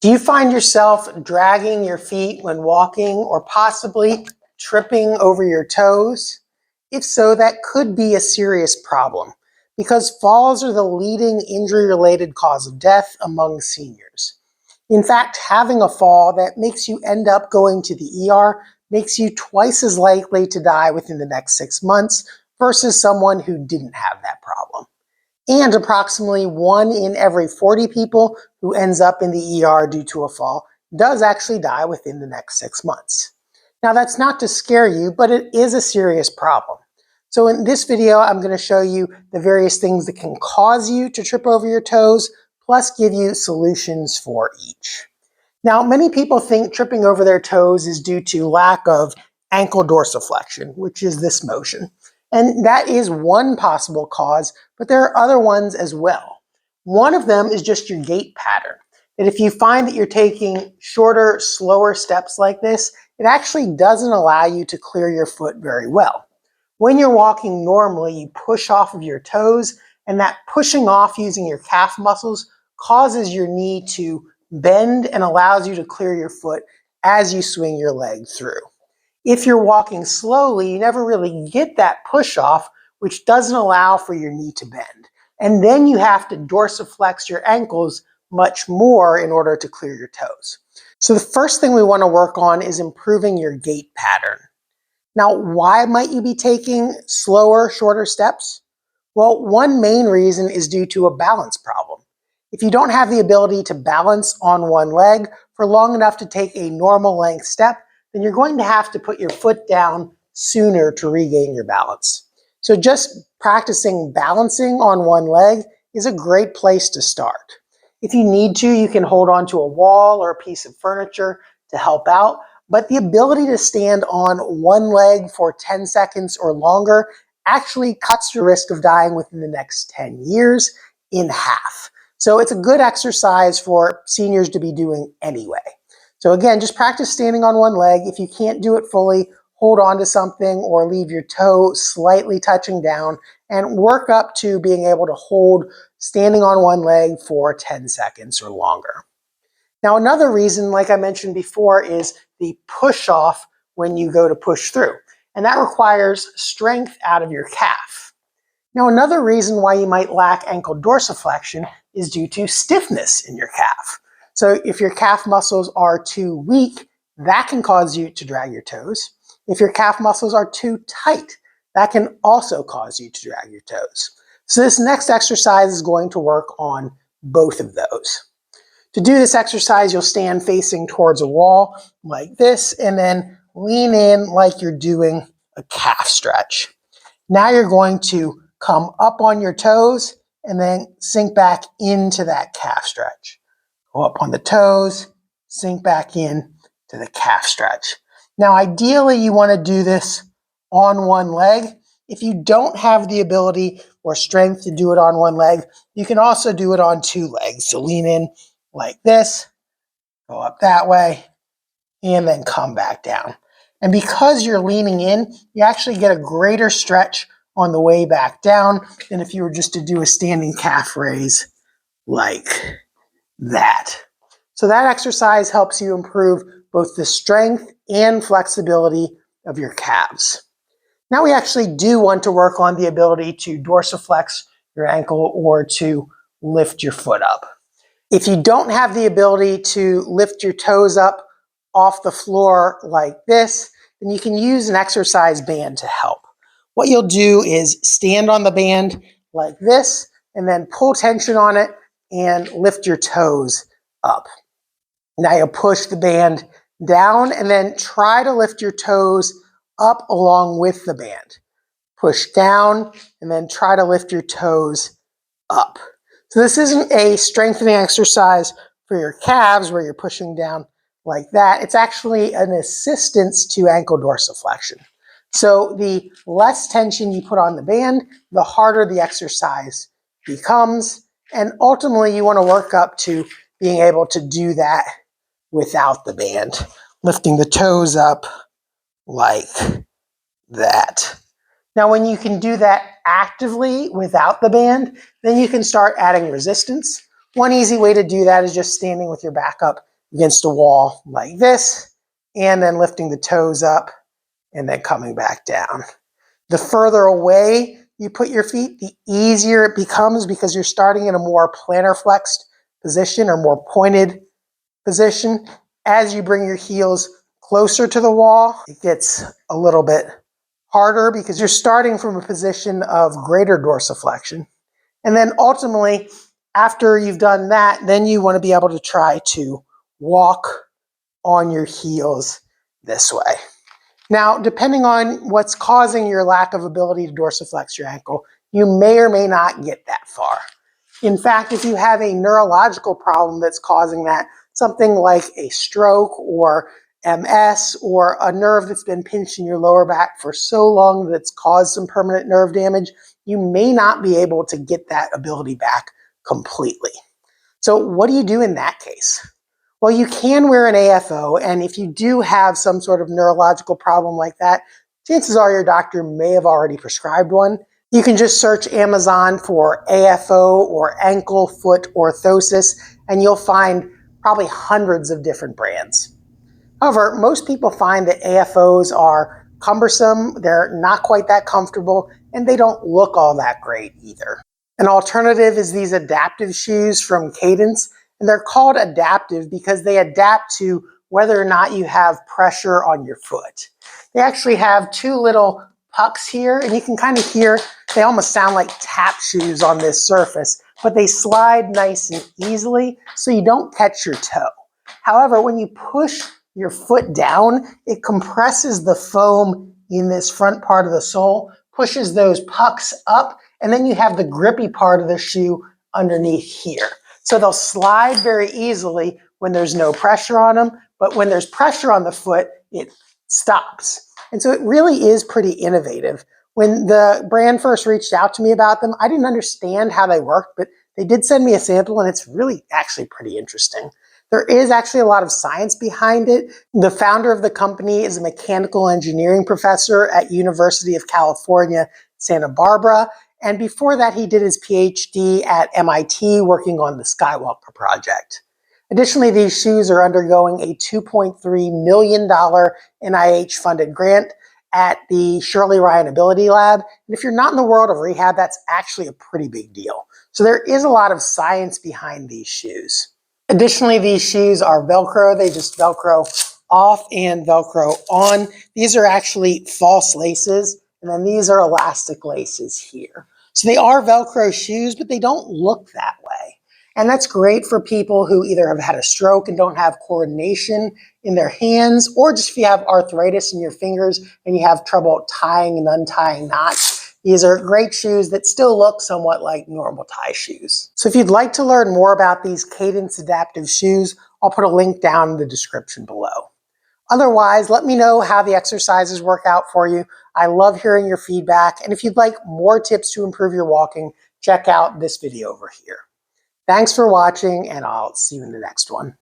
Do you find yourself dragging your feet when walking or possibly tripping over your toes? If so, that could be a serious problem because falls are the leading injury-related cause of death among seniors. In fact, having a fall that makes you end up going to the ER makes you twice as likely to die within the next 6 months versus someone who didn't have that problem. And approximately 1 in every 40 people who ends up in the ER due to a fall does actually die within the next 6 months. Now, that's not to scare you, but it is a serious problem. So in this video, I'm going to show you the various things that can cause you to trip over your toes, plus give you solutions for each. Now, many people think tripping over their toes is due to lack of ankle dorsiflexion, which is this motion. And that is one possible cause, but there are other ones as well. One of them is just your gait pattern. That if you find that you're taking shorter, slower steps like this, it actually doesn't allow you to clear your foot very well. When you're walking normally, you push off of your toes, and that pushing off using your calf muscles causes your knee to bend and allows you to clear your foot as you swing your leg through. If you're walking slowly, you never really get that push off, which doesn't allow for your knee to bend. And then you have to dorsiflex your ankles much more in order to clear your toes. So the first thing we want to work on is improving your gait pattern. Now, why might you be taking slower, shorter steps? Well, one main reason is due to a balance problem. If you don't have the ability to balance on one leg for long enough to take a normal length step, then you're going to have to put your foot down sooner to regain your balance. So just practicing balancing on one leg is a great place to start. If you need to, you can hold onto a wall or a piece of furniture to help out, but the ability to stand on one leg for 10 seconds or longer actually cuts your risk of dying within the next 10 years in half. So it's a good exercise for seniors to be doing anyway. So again, just practice standing on one leg. If you can't do it fully, hold on to something or leave your toe slightly touching down and work up to being able to hold standing on one leg for 10 seconds or longer. Now, another reason, like I mentioned before, is the push off when you go to push through. And that requires strength out of your calf. Now, another reason why you might lack ankle dorsiflexion is due to stiffness in your calf. So if your calf muscles are too weak, that can cause you to drag your toes. If your calf muscles are too tight, that can also cause you to drag your toes. So this next exercise is going to work on both of those. To do this exercise, you'll stand facing towards a wall like this and then lean in like you're doing a calf stretch. Now you're going to come up on your toes and then sink back into that calf stretch. Go up on the toes, sink back in to the calf stretch. Now, ideally, you want to do this on one leg. If you don't have the ability or strength to do it on one leg, you can also do it on two legs. So lean in like this, go up that way, and then come back down. And because you're leaning in, you actually get a greater stretch on the way back down than if you were just to do a standing calf raise like that. So that exercise helps you improve both the strength and flexibility of your calves. Now we actually do want to work on the ability to dorsiflex your ankle or to lift your foot up. If you don't have the ability to lift your toes up off the floor like this, then you can use an exercise band to help. What you'll do is stand on the band like this and then pull tension on it and lift your toes up. Now you'll push the band down and then try to lift your toes up along with the band. Push down and then try to lift your toes up. So this isn't a strengthening exercise for your calves where you're pushing down like that. It's actually an assistance to ankle dorsiflexion. So the less tension you put on the band, the harder the exercise becomes. And ultimately, you want to work up to being able to do that without the band, lifting the toes up like that. Now, when you can do that actively without the band, then you can start adding resistance. One easy way to do that is just standing with your back up against a wall like this, and then lifting the toes up and then coming back down. The further away you put your feet, the easier it becomes because you're starting in a more plantar flexed position or more pointed position. As you bring your heels closer to the wall, it gets a little bit harder because you're starting from a position of greater dorsiflexion. And then ultimately, after you've done that, then you want to be able to try to walk on your heels this way. Now, depending on what's causing your lack of ability to dorsiflex your ankle, you may or may not get that far. In fact, if you have a neurological problem that's causing that, something like a stroke or MS or a nerve that's been pinched in your lower back for so long that it's caused some permanent nerve damage, you may not be able to get that ability back completely. So what do you do in that case? Well, you can wear an AFO, and if you do have some sort of neurological problem like that, chances are your doctor may have already prescribed one. You can just search Amazon for AFO or ankle foot orthosis, and you'll find probably hundreds of different brands. However, most people find that AFOs are cumbersome, they're not quite that comfortable, and they don't look all that great either. An alternative is these adaptive shoes from Cadence. And they're called adaptive because they adapt to whether or not you have pressure on your foot. They actually have two little pucks here, and you can kind of hear, they almost sound like tap shoes on this surface, but they slide nice and easily so you don't catch your toe. However, when you push your foot down, it compresses the foam in this front part of the sole, pushes those pucks up, and then you have the grippy part of the shoe underneath here. So they'll slide very easily when there's no pressure on them, but when there's pressure on the foot, it stops. And so it really is pretty innovative. When the brand first reached out to me about them, I didn't understand how they worked, but they did send me a sample, and it's really actually pretty interesting. There is actually a lot of science behind it. The founder of the company is a mechanical engineering professor at University of California, Santa Barbara. And before that, he did his PhD at MIT working on the Skywalker project. Additionally, these shoes are undergoing a $2.3 million NIH-funded grant at the Shirley Ryan Ability Lab. And if you're not in the world of rehab, that's actually a pretty big deal. So there is a lot of science behind these shoes. Additionally, these shoes are Velcro. They just Velcro off and Velcro on. These are actually false laces. And then these are elastic laces here. So they are Velcro shoes, but they don't look that way. And that's great for people who either have had a stroke and don't have coordination in their hands, or just if you have arthritis in your fingers and you have trouble tying and untying knots. These are great shoes that still look somewhat like normal tie shoes. So if you'd like to learn more about these Cadence adaptive shoes, I'll put a link down in the description below. Otherwise, let me know how the exercises work out for you. I love hearing your feedback. And if you'd like more tips to improve your walking, check out this video over here. Thanks for watching, and I'll see you in the next one.